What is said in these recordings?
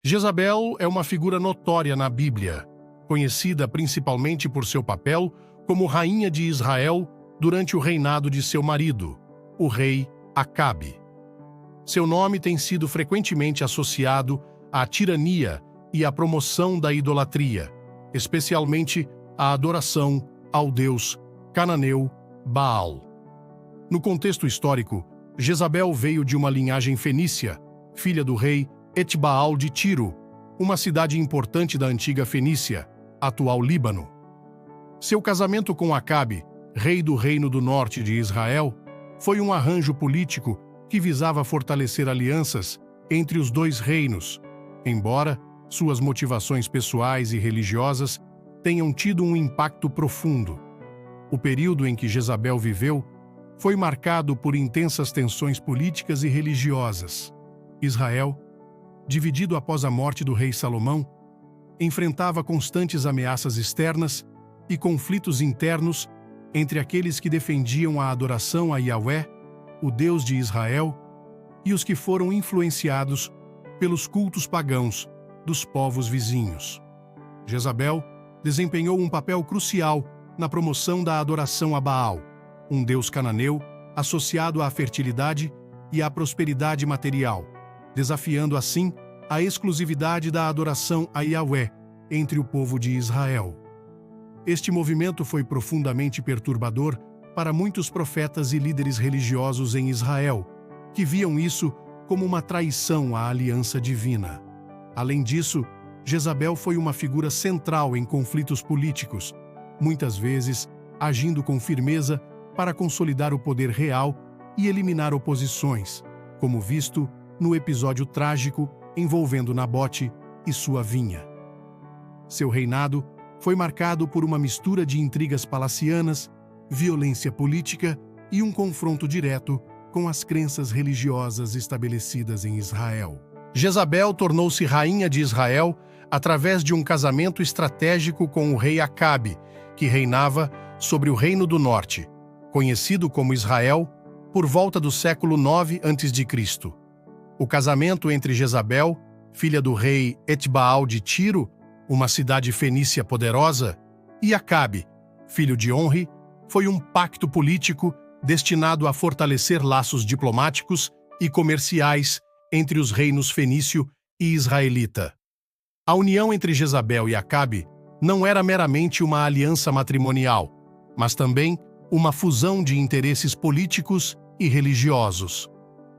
Jezabel é uma figura notória na Bíblia, conhecida principalmente por seu papel como rainha de Israel durante o reinado de seu marido, o rei Acabe. Seu nome tem sido frequentemente associado à tirania e à promoção da idolatria, especialmente à adoração ao deus cananeu Baal. No contexto histórico, Jezabel veio de uma linhagem fenícia, filha do rei Etbaal de Tiro, uma cidade importante da antiga Fenícia, atual Líbano. Seu casamento com Acabe, rei do Reino do Norte de Israel, foi um arranjo político que visava fortalecer alianças entre os dois reinos, embora suas motivações pessoais e religiosas tenham tido um impacto profundo. O período em que Jezabel viveu foi marcado por intensas tensões políticas e religiosas. Israel, dividido após a morte do rei Salomão, enfrentava constantes ameaças externas e conflitos internos entre aqueles que defendiam a adoração a Yahvé, o Deus de Israel, e os que foram influenciados pelos cultos pagãos dos povos vizinhos. Jezabel desempenhou um papel crucial na promoção da adoração a Baal, um deus cananeu associado à fertilidade e à prosperidade material, desafiando assim a exclusividade da adoração a Yahvé entre o povo de Israel. Este movimento foi profundamente perturbador para muitos profetas e líderes religiosos em Israel, que viam isso como uma traição à aliança divina. Além disso, Jezabel foi uma figura central em conflitos políticos, muitas vezes agindo com firmeza para consolidar o poder real e eliminar oposições, como visto no episódio trágico envolvendo Nabote e sua vinha. Seu reinado foi marcado por uma mistura de intrigas palacianas, violência política e um confronto direto com as crenças religiosas estabelecidas em Israel. Jezabel tornou-se rainha de Israel através de um casamento estratégico com o rei Acabe, que reinava sobre o Reino do Norte, conhecido como Israel, por volta do século IX a.C. O casamento entre Jezabel, filha do rei Etbaal de Tiro, uma cidade fenícia poderosa, e Acabe, filho de Onri, foi um pacto político destinado a fortalecer laços diplomáticos e comerciais entre os reinos fenício e israelita. A união entre Jezabel e Acabe não era meramente uma aliança matrimonial, mas também uma fusão de interesses políticos e religiosos.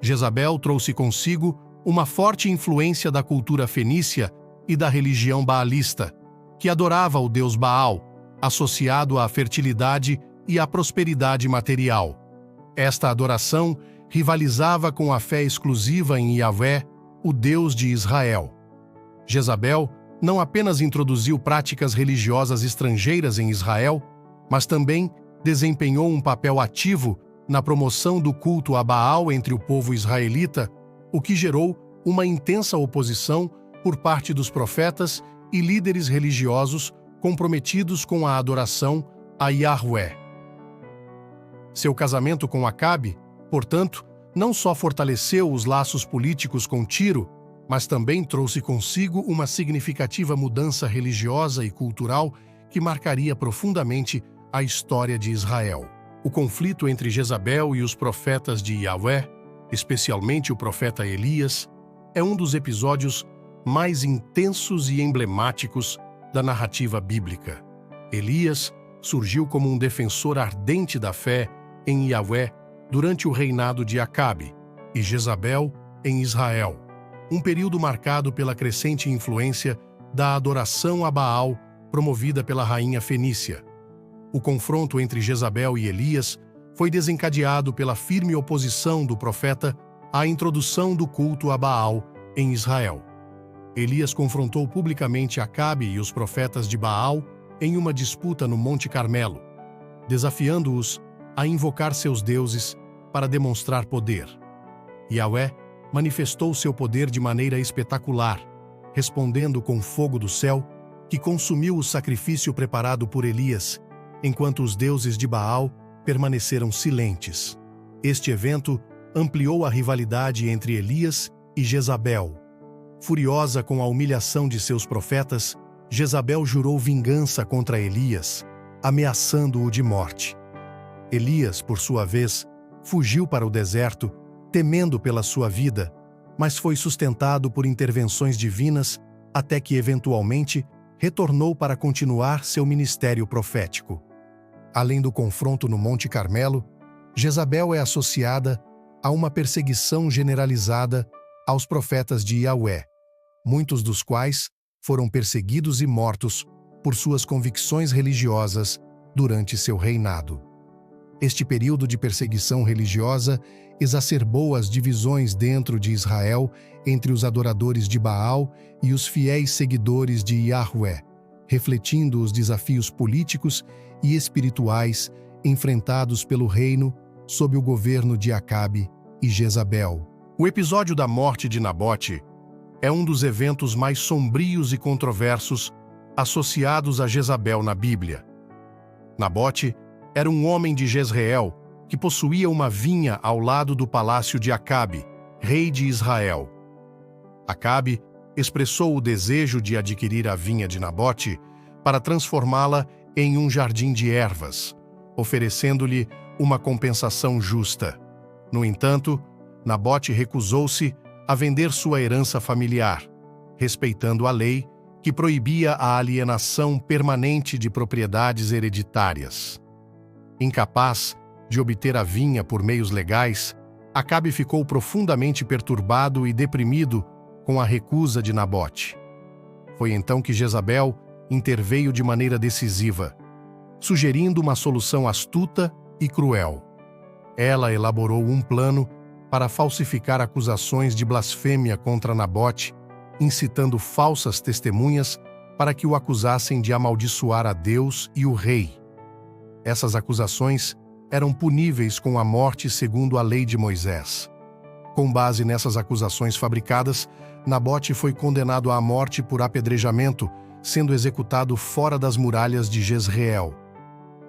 Jezabel trouxe consigo uma forte influência da cultura fenícia e da religião baalista, que adorava o deus Baal, associado à fertilidade e à prosperidade material. Esta adoração rivalizava com a fé exclusiva em Yahvé, o Deus de Israel. Jezabel não apenas introduziu práticas religiosas estrangeiras em Israel, mas também desempenhou um papel ativo na promoção do culto a Baal entre o povo israelita, o que gerou uma intensa oposição por parte dos profetas e líderes religiosos comprometidos com a adoração a Yahvé. Seu casamento com Acabe, portanto, não só fortaleceu os laços políticos com Tiro, mas também trouxe consigo uma significativa mudança religiosa e cultural que marcaria profundamente a história de Israel. O conflito entre Jezabel e os profetas de Yahvé, especialmente o profeta Elias, é um dos episódios mais intensos e emblemáticos da narrativa bíblica. Elias surgiu como um defensor ardente da fé em Yahvé durante o reinado de Acabe e Jezabel em Israel, um período marcado pela crescente influência da adoração a Baal promovida pela rainha fenícia. O confronto entre Jezabel e Elias foi desencadeado pela firme oposição do profeta à introdução do culto a Baal em Israel. Elias confrontou publicamente Acabe e os profetas de Baal em uma disputa no Monte Carmelo, desafiando-os a invocar seus deuses para demonstrar poder. Yahvé manifestou seu poder de maneira espetacular, respondendo com fogo do céu, que consumiu o sacrifício preparado por Elias, enquanto os deuses de Baal permaneceram silentes. Este evento ampliou a rivalidade entre Elias e Jezabel. Furiosa com a humilhação de seus profetas, Jezabel jurou vingança contra Elias, ameaçando-o de morte. Elias, por sua vez, fugiu para o deserto, temendo pela sua vida, mas foi sustentado por intervenções divinas até que, eventualmente, retornou para continuar seu ministério profético. Além do confronto no Monte Carmelo, Jezabel é associada a uma perseguição generalizada aos profetas de Yahvé, muitos dos quais foram perseguidos e mortos por suas convicções religiosas durante seu reinado. Este período de perseguição religiosa exacerbou as divisões dentro de Israel entre os adoradores de Baal e os fiéis seguidores de Yahvé, refletindo os desafios políticos e espirituais enfrentados pelo reino sob o governo de Acabe e Jezabel. O episódio da morte de Nabote é um dos eventos mais sombrios e controversos associados a Jezabel na Bíblia. Nabote era um homem de Jezreel que possuía uma vinha ao lado do palácio de Acabe, rei de Israel. Acabe expressou o desejo de adquirir a vinha de Nabote para transformá-la em um jardim de ervas, oferecendo-lhe uma compensação justa. No entanto, Nabote recusou-se a vender sua herança familiar, respeitando a lei que proibia a alienação permanente de propriedades hereditárias. Incapaz de obter a vinha por meios legais, Acabe ficou profundamente perturbado e deprimido com a recusa de Nabote. Foi então que Jezabel interveio de maneira decisiva, sugerindo uma solução astuta e cruel. Ela elaborou um plano para falsificar acusações de blasfêmia contra Nabote, incitando falsas testemunhas para que o acusassem de amaldiçoar a Deus e o rei. Essas acusações eram puníveis com a morte segundo a lei de Moisés. Com base nessas acusações fabricadas, Nabote foi condenado à morte por apedrejamento, sendo executado fora das muralhas de Jezreel.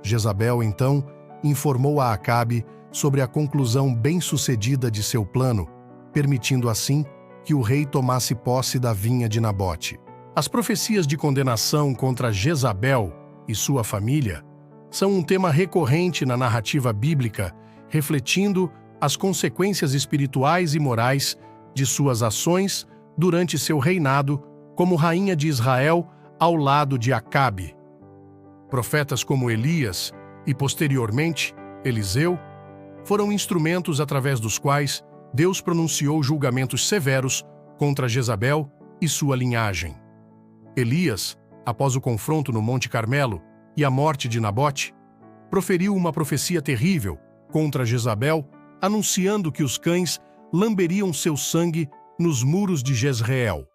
Jezabel, então, informou a Acabe sobre a conclusão bem-sucedida de seu plano, permitindo assim que o rei tomasse posse da vinha de Nabote. As profecias de condenação contra Jezabel e sua família são um tema recorrente na narrativa bíblica, refletindo as consequências espirituais e morais de suas ações durante seu reinado como rainha de Israel ao lado de Acabe. Profetas como Elias e, posteriormente, Eliseu foram instrumentos através dos quais Deus pronunciou julgamentos severos contra Jezabel e sua linhagem. Elias, após o confronto no Monte Carmelo e a morte de Nabote, proferiu uma profecia terrível contra Jezabel, anunciando que os cães lamberiam seu sangue nos muros de Jezreel.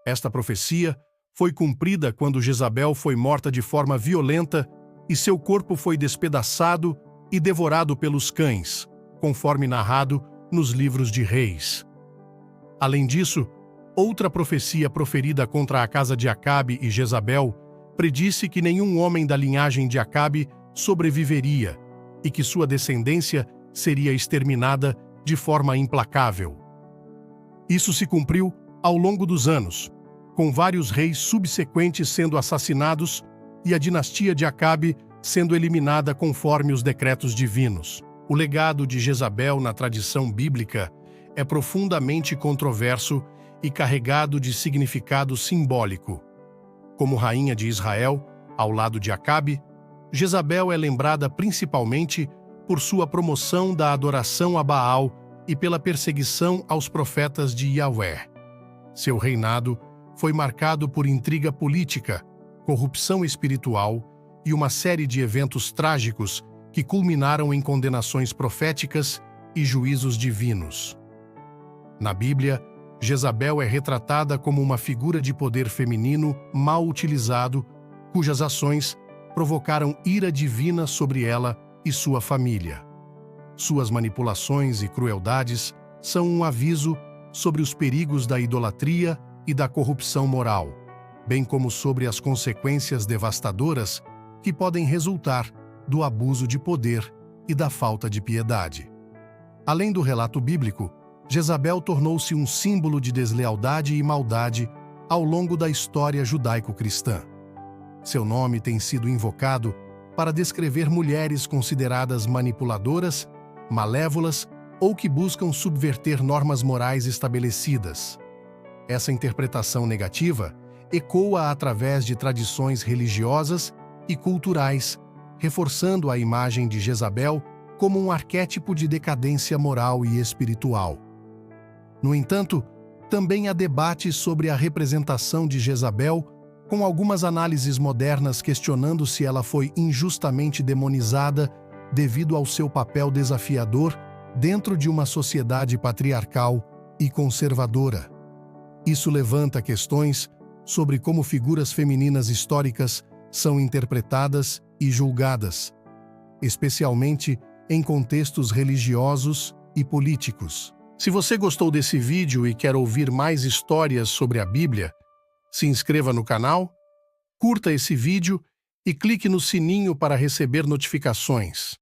Esta profecia foi cumprida quando Jezabel foi morta de forma violenta e seu corpo foi despedaçado e devorado pelos cães, conforme narrado nos livros de Reis. Além disso, outra profecia proferida contra a casa de Acabe e Jezabel predisse que nenhum homem da linhagem de Acabe sobreviveria e que sua descendência seria exterminada de forma implacável. Isso se cumpriu ao longo dos anos, com vários reis subsequentes sendo assassinados e a dinastia de Acabe sendo eliminada conforme os decretos divinos. O legado de Jezabel na tradição bíblica é profundamente controverso e carregado de significado simbólico. Como rainha de Israel, ao lado de Acabe, Jezabel é lembrada principalmente por sua promoção da adoração a Baal e pela perseguição aos profetas de Yahvé. Seu reinado foi marcado por intriga política, corrupção espiritual e uma série de eventos trágicos que culminaram em condenações proféticas e juízos divinos. Na Bíblia, Jezabel é retratada como uma figura de poder feminino mal utilizado, cujas ações provocaram ira divina sobre ela e sua família. Suas manipulações e crueldades são um aviso sobre os perigos da idolatria e da corrupção moral, bem como sobre as consequências devastadoras que podem resultar do abuso de poder e da falta de piedade. Além do relato bíblico, Jezabel tornou-se um símbolo de deslealdade e maldade ao longo da história judaico-cristã. Seu nome tem sido invocado para descrever mulheres consideradas manipuladoras, malévolas ou que buscam subverter normas morais estabelecidas. Essa interpretação negativa ecoa através de tradições religiosas e culturais, reforçando a imagem de Jezabel como um arquétipo de decadência moral e espiritual. No entanto, também há debates sobre a representação de Jezabel, com algumas análises modernas questionando se ela foi injustamente demonizada devido ao seu papel desafiador dentro de uma sociedade patriarcal e conservadora. Isso levanta questões sobre como figuras femininas históricas são interpretadas e julgadas, especialmente em contextos religiosos e políticos. Se você gostou desse vídeo e quer ouvir mais histórias sobre a Bíblia, se inscreva no canal, curta esse vídeo e clique no sininho para receber notificações.